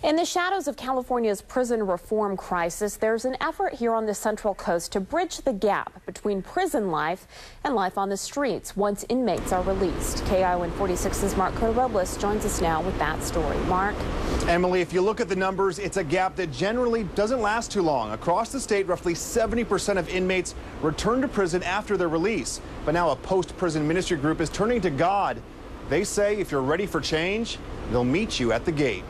In the shadows of California's prison reform crisis, there's an effort here on the Central Coast to bridge the gap between prison life and life on the streets once inmates are released. KION 46's Mark Robles joins us now with that story. Mark? Emily, if you look at the numbers, it's a gap that generally doesn't last too long. Across the state, roughly 70% of inmates return to prison after their release. But now a post-prison ministry group is turning to God. They say if you're ready for change, they'll meet you at the gate.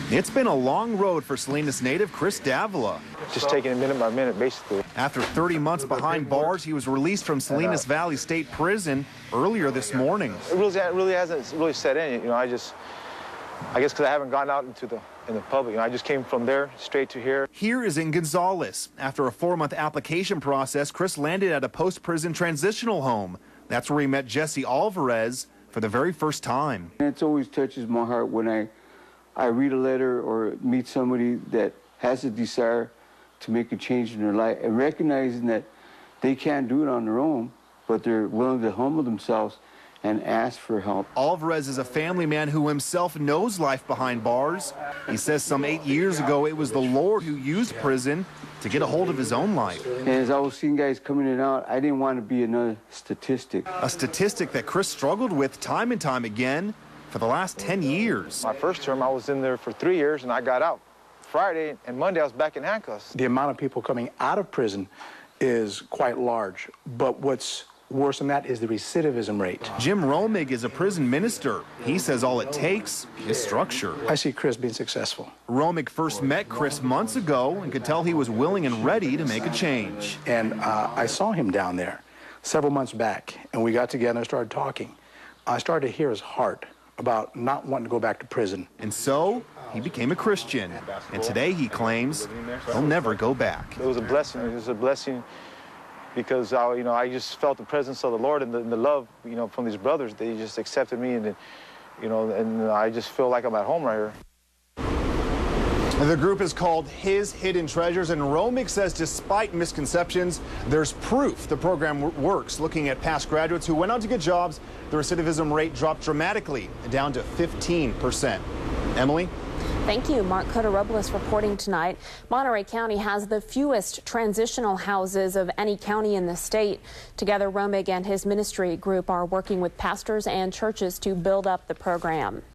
It's been a long road for Salinas native Chris Davila. Just taking it minute by minute, basically. After 30 months behind bars, he was released from Salinas Valley State Prison earlier this morning. It really hasn't set in. You know, I guess because I haven't gone out in the public. You know, I just came from there straight to here. Here is in Gonzales. After a 4-month application process, Chris landed at a post-prison transitional home. That's where he met Jesse Alvarez for the very first time. It always touches my heart when I read a letter or meet somebody that has a desire to make a change in their life, and recognizing that they can't do it on their own, but they're willing to humble themselves and ask for help. Alvarez is a family man who himself knows life behind bars. He says some 8 years ago, it was the Lord who used prison to get a hold of his own life. And as I was seeing guys coming in and out, I didn't want to be another statistic. A statistic that Chris struggled with time and time again for the last 10 years. My first term, I was in there for 3 years, and I got out. Friday and Monday, I was back in handcuffs. The amount of people coming out of prison is quite large, but what's worse than that is the recidivism rate. Jim Romig is a prison minister. He says all it takes is structure. I see Chris being successful. Romig first met Chris months ago and could tell he was willing and ready to make a change. And I saw him down there several months back, and we got together and started talking. I started to hear his heart about not wanting to go back to prison. And so he became a Christian. And today he claims he'll never go back. It was a blessing. It was a blessing because I just felt the presence of the Lord and the love, from these brothers. They just accepted me, and and I just feel like I'm at home right here. The group is called His Hidden Treasures, and Romig says despite misconceptions, there's proof the program works. Looking at past graduates who went on to get jobs, the recidivism rate dropped dramatically, down to 15%. Emily? Thank you. Mark Robles reporting tonight. Monterey County has the fewest transitional houses of any county in the state. Together, Romig and his ministry group are working with pastors and churches to build up the program.